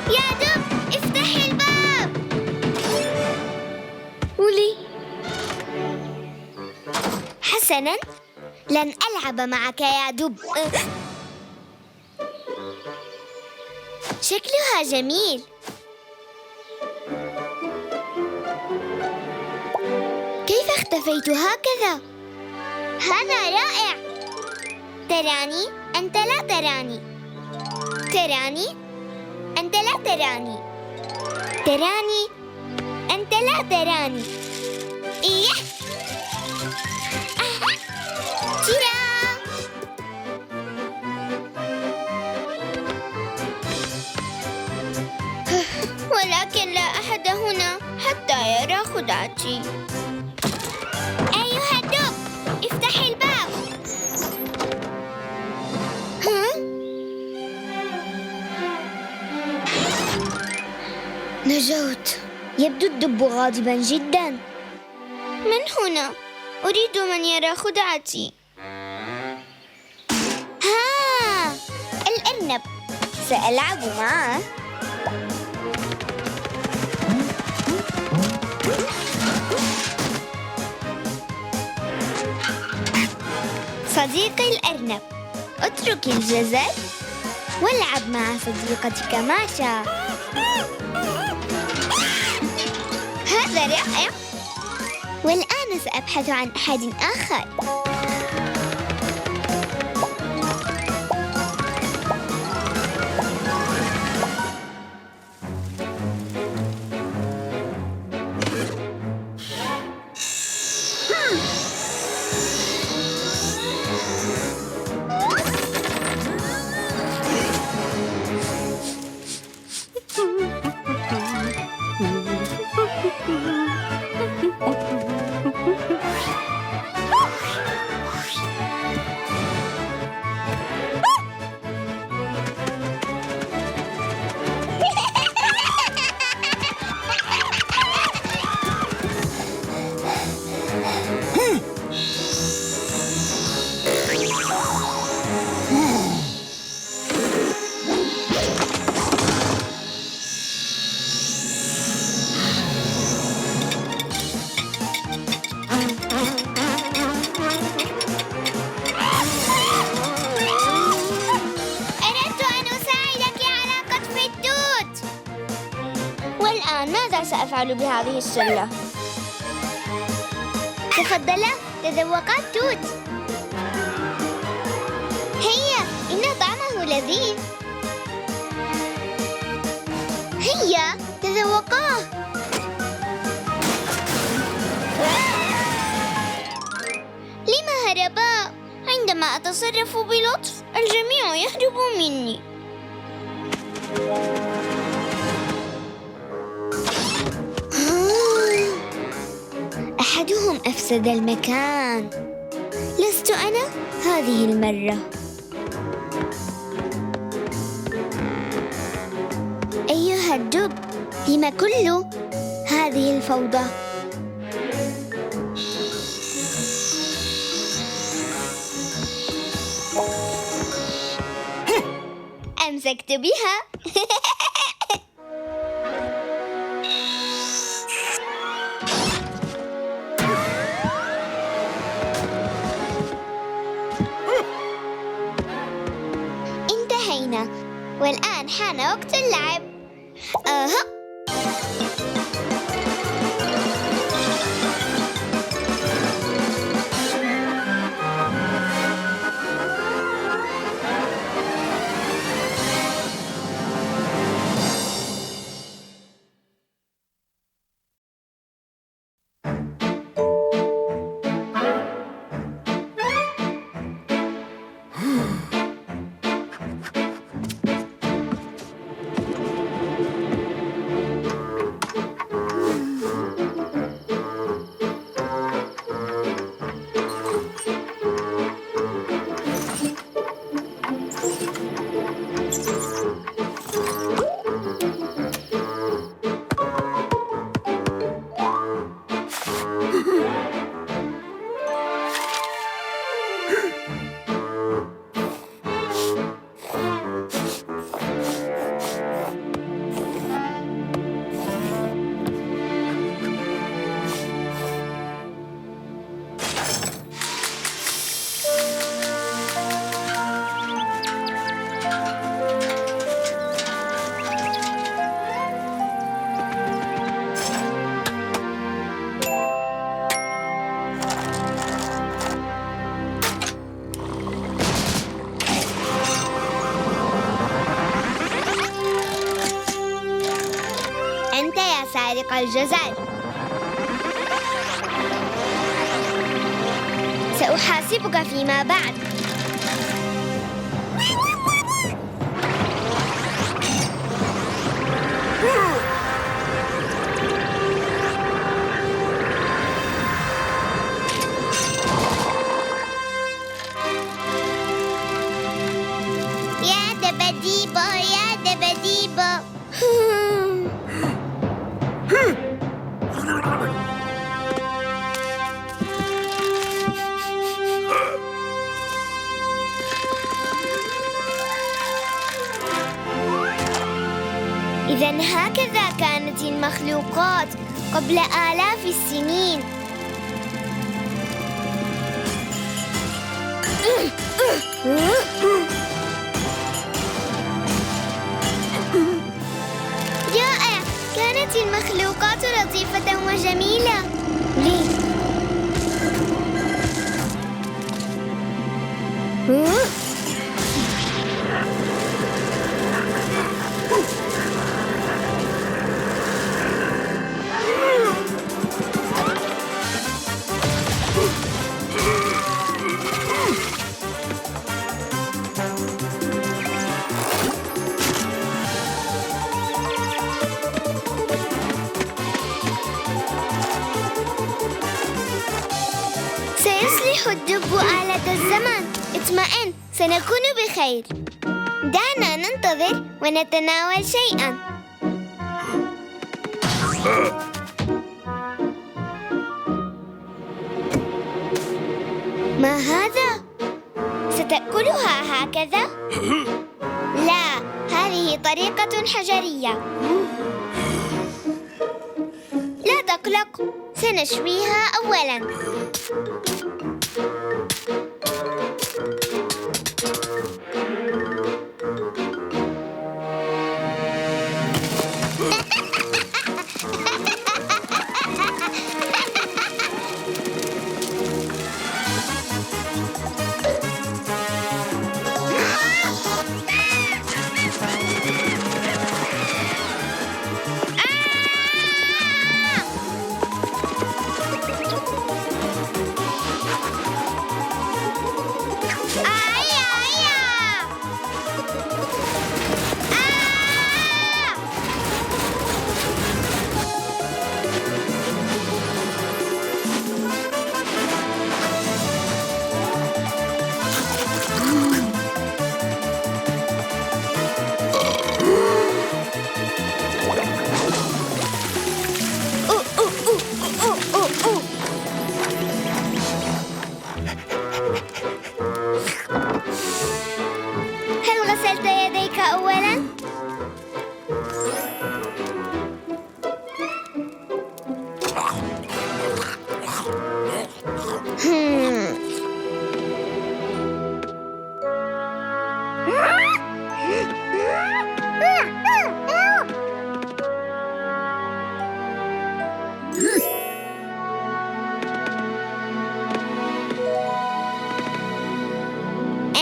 يا دب، افتحي الباب. ولي؟ حسناً، لن ألعب معك يا دب. شكلها جميل. كيف اختفيت هكذا؟ هذا رائع. تراني أنت لا تراني، تراني أنت لا تراني، تراني أنت لا تراني. إيه ترى. ولكن لا أحد هنا حتى يرى خدعتي. أيها الدب، افتحي الباب. نجوت. يبدو الدب غاضبا جدا. من هنا؟ أريد من يرى خدعتي. ها، الأرنب، سألعب معه. صديقي الأرنب، اترك الجزر والعب مع صديقتك ماشا. هذا رائع. والآن سأبحث عن أحد آخر. ماذا سأفعل بهذه الشلة؟ تفضلا، تذوقا التوت. هيا، إن طعمه لذيذ. هيا، تذوقاه. لما هربا؟ عندما أتصرف بلطف الجميع يهرب مني. أحدهم أفسد المكان. لست أنا هذه المرة. أيها الدب، لم كل هذه الفوضى؟ أمسكت بها. انتهينا، والآن حان وقت اللعب. أنت يا سارق الجزر، سأحاسبك فيما بعد. يا دبديبة يا دبديبة. إذن هكذا كانت المخلوقات قبل آلاف السنين. رائع! كانت المخلوقات لطيفة وجميلة. ليه؟ سيصلح الدب آلة الزمن. اطمئن، سنكون بخير. دعنا ننتظر ونتناول شيئا. ما هذا؟ ستأكلها هكذا؟ لا، هذه طريقة حجرية. لا تقلق، سنشويها أولاً.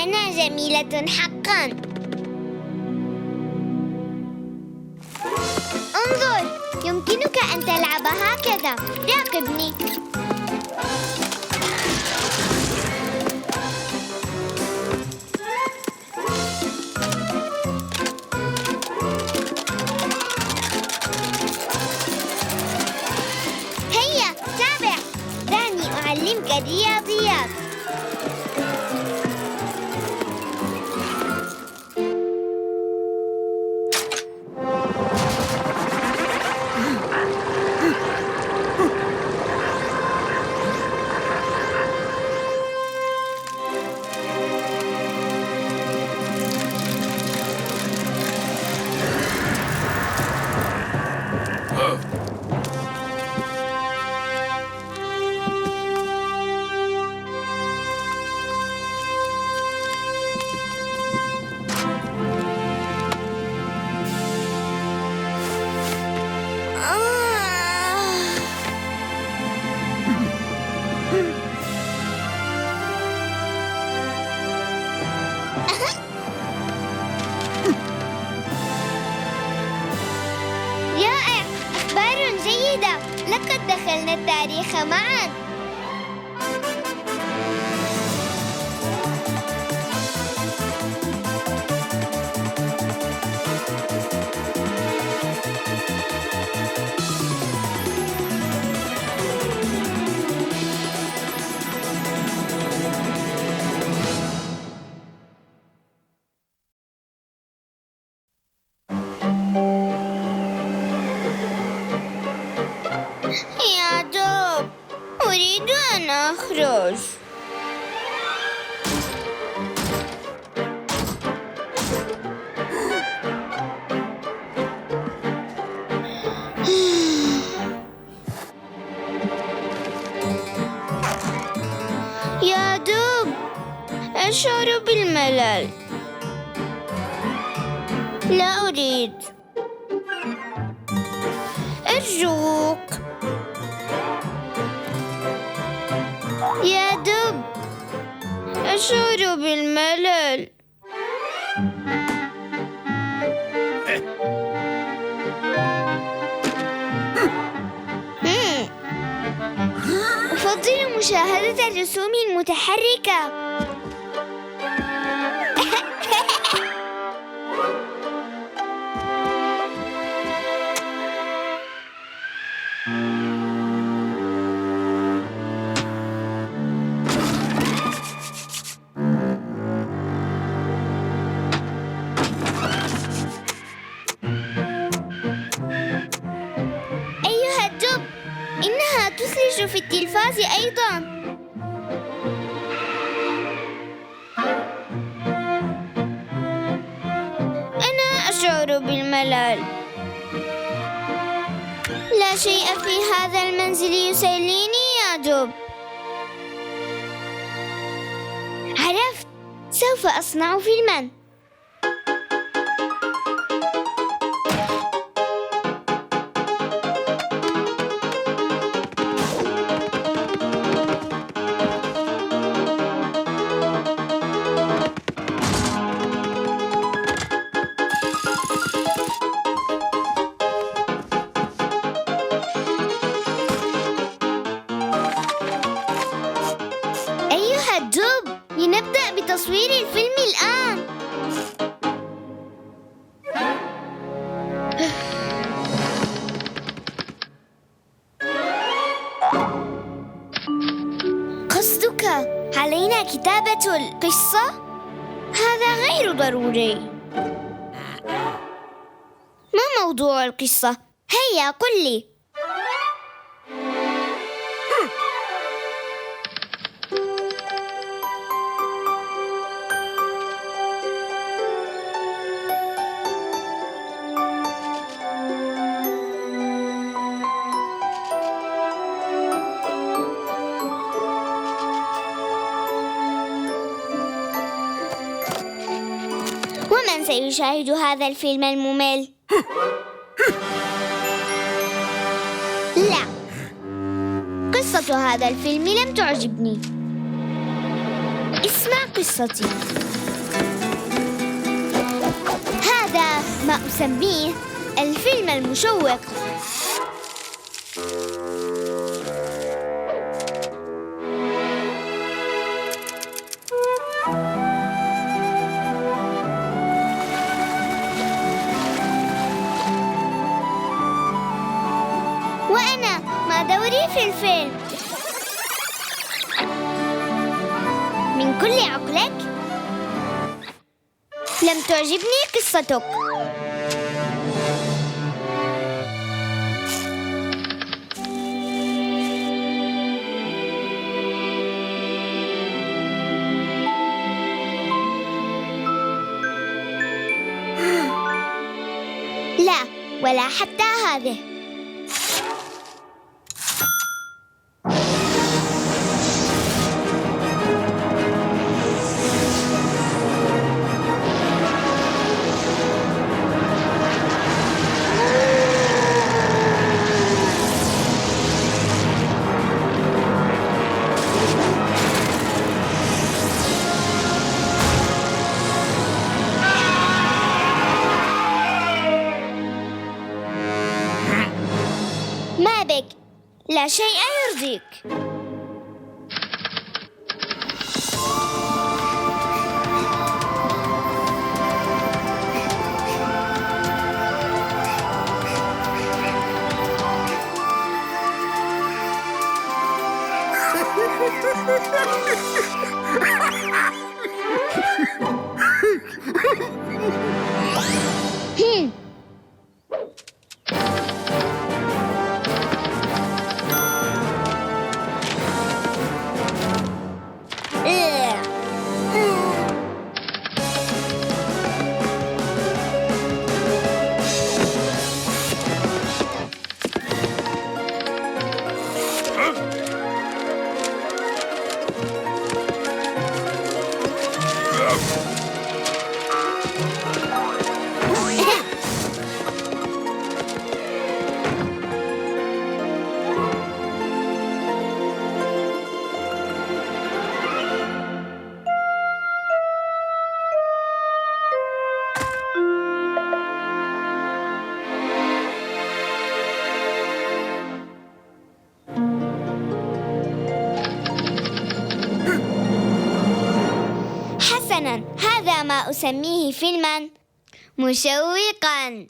أنا جميلة حقا. انظر، يمكنك أن تلعب هكذا. راقبني. هيا تابع، دعني أعلمك الرياضيات. لقد دخلنا التاريخ معا. يا دب، أريد أن أخرج. يا دب، أشعر بالملل. لا أريد. أرجوك يا دب، أشعر بالملل. أفضل مشاهدة الرسوم المتحركة. أيها الدب، إنها تثلج في التلفاز أيضا. أنا أشعر بالملل. لا شيء في هذا المنزل يسليني يا دب. عرفت، سوف أصنع فيلما. أيها الدب، لنبدأ بتصوير الفيلم الآن. قصدك علينا كتابة القصة؟ هذا غير ضروري. ما موضوع القصة؟ هيا قل لي. ومن سيشاهد هذا الفيلم الممل؟ لا، قصة هذا الفيلم لم تعجبني. اسمع قصتي. هذا ما أسميه الفيلم المشوق. وأنا ما دوري في الفيلم؟ من كل عقلك؟ لم تعجبني قصتك. لا، ولا حتى هذه. ما بك؟ لا شيء يرضيك. حسناً، هذا ما أسميه فيلماً مشوقاً.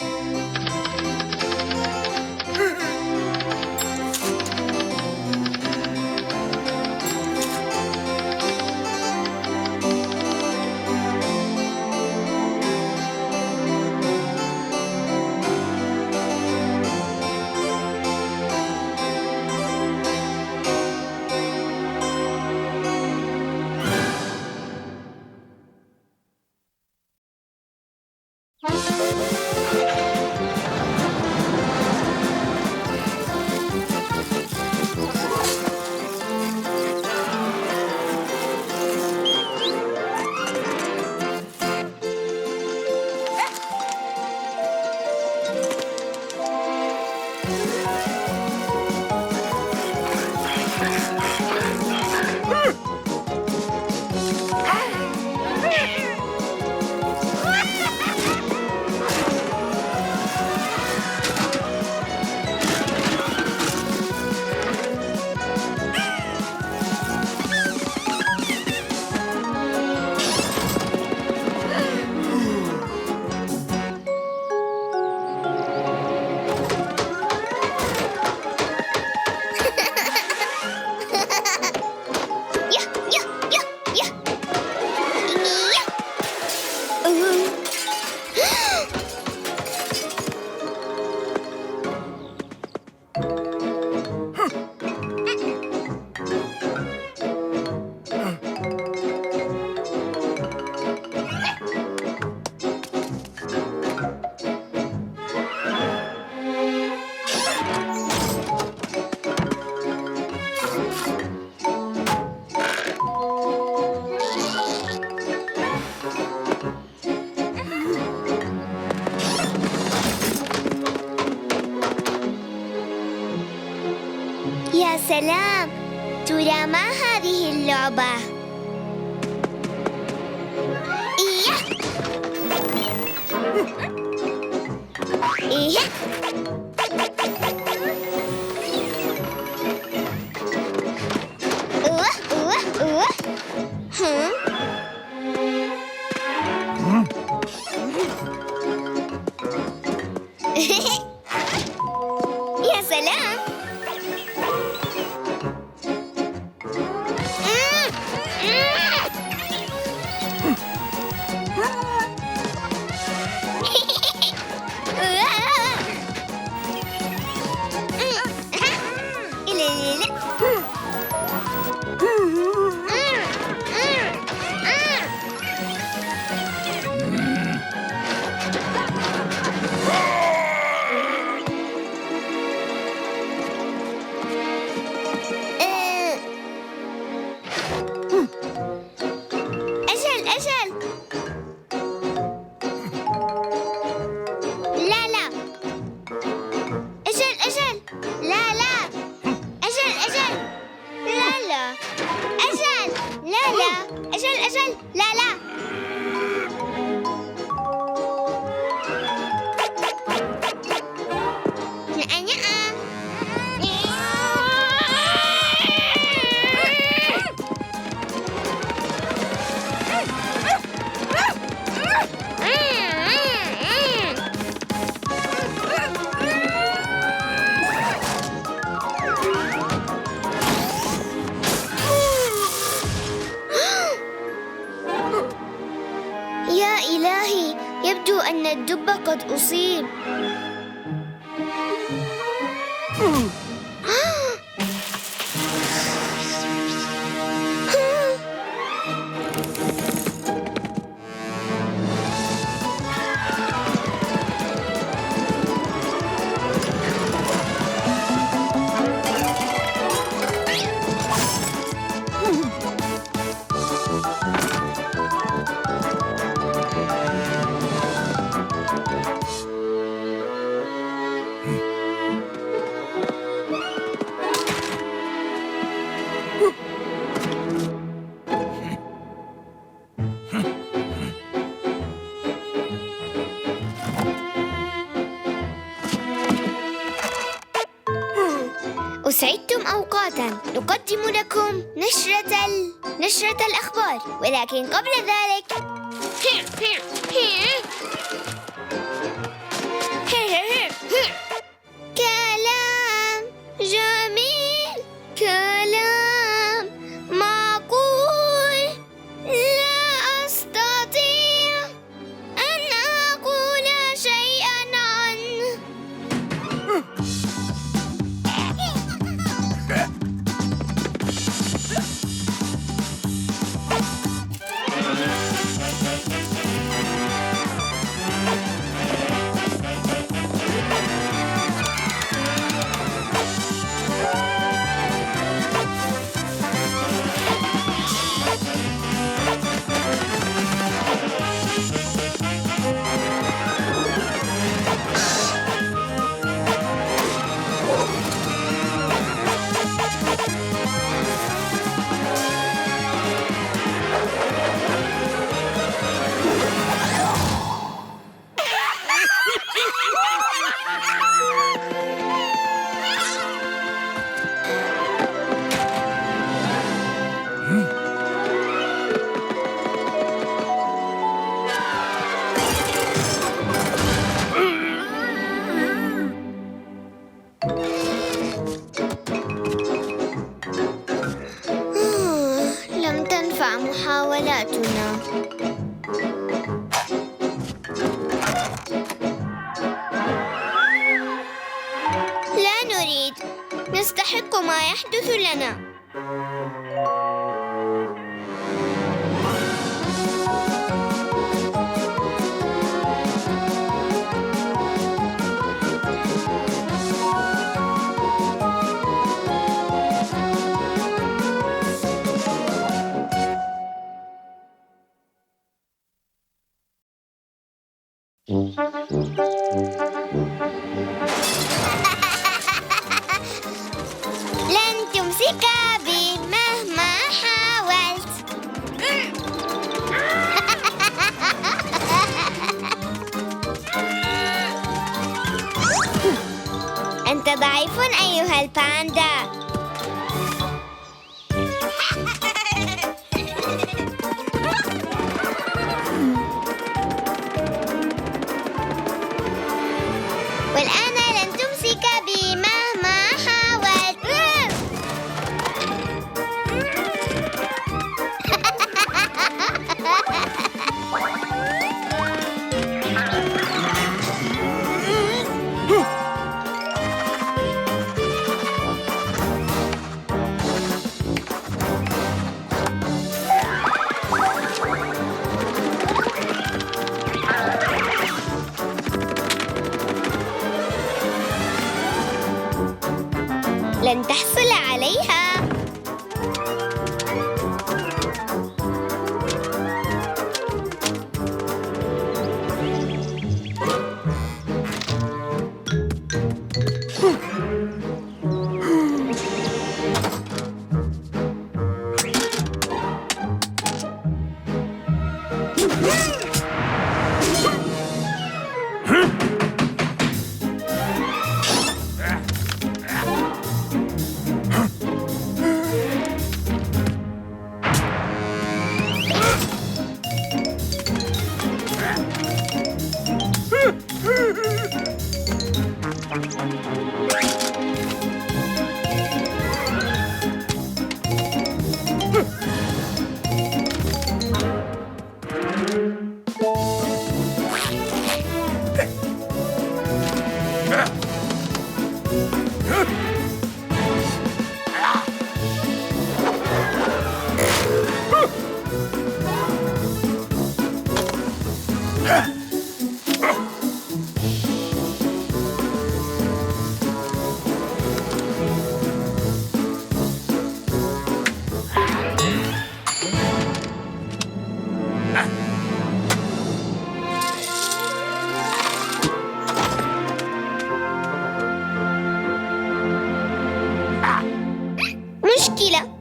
يا سلام، ترى ما هذه اللعبة؟ يا سلام. يبدو أن الدب قد أصيب. أسعدتم أوقاتاً. نقدم لكم نشرة الأخبار، ولكن قبل ذلك كلام جميل، كلام معقول. لا أستطيع أن أقول شيئاً عنه. لم تنفع محاولاتنا. لا نريد، نستحق ما يحدث لنا. لن تمسك بي مهما حاولت. ضعيف أيها الباندا. والآن لن تمسك بي مهما حاولت. لن تحصل عليها. مشكلة.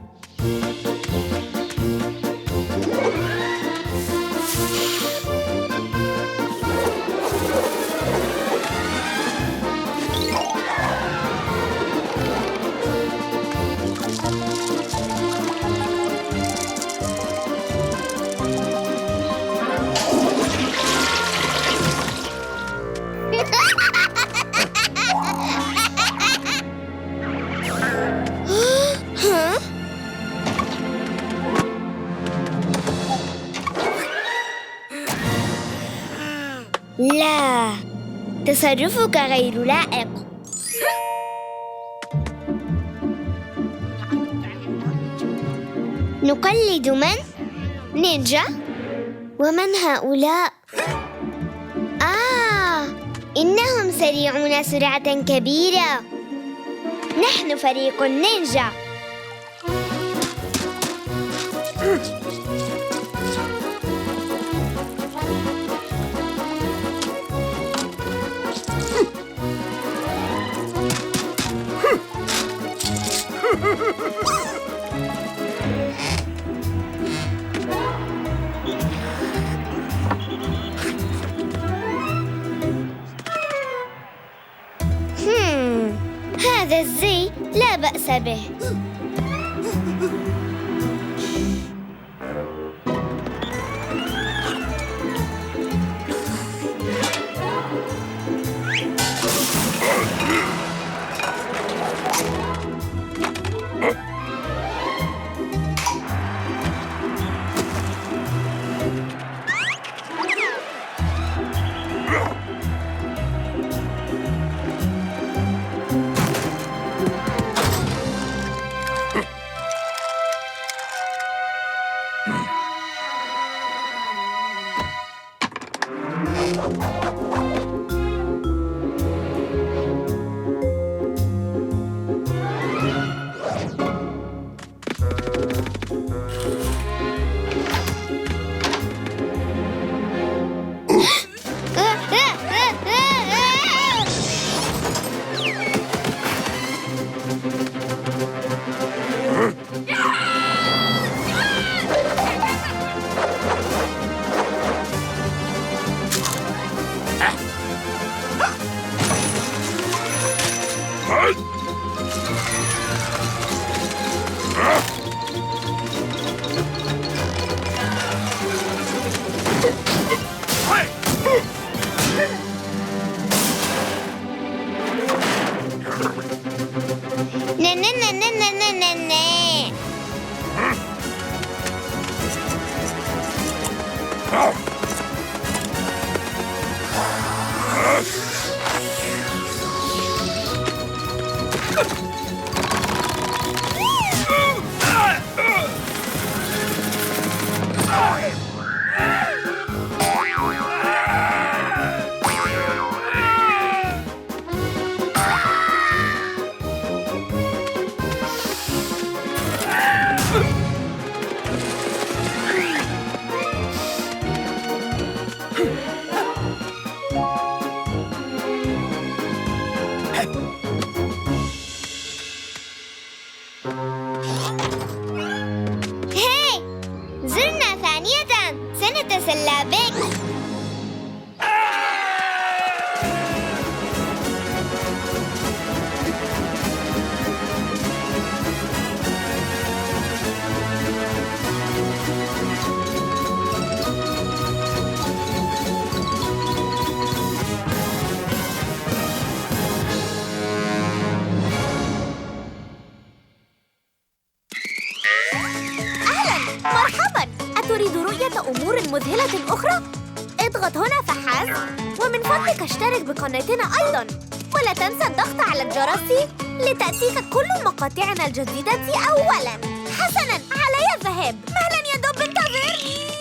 لا، تصرفك غير لائق. نقلد من؟ نينجا؟ ومن هؤلاء؟ إنهم سريعون سرعة كبيرة. نحن فريق النينجا. هذا الزي لا بأس به. زرنا ثانية، سنتسلى بك. مرحباً! أتريد رؤية أمور مذهلة أخرى؟ اضغط هنا فحسب، ومن فضلك اشترك بقناتنا أيضاً، ولا تنسى الضغط على الجرس لتأتيك كل مقاطعنا الجديدة أولاً. حسناً، علي الذهاب. مهلاً يا دب، انتظرني.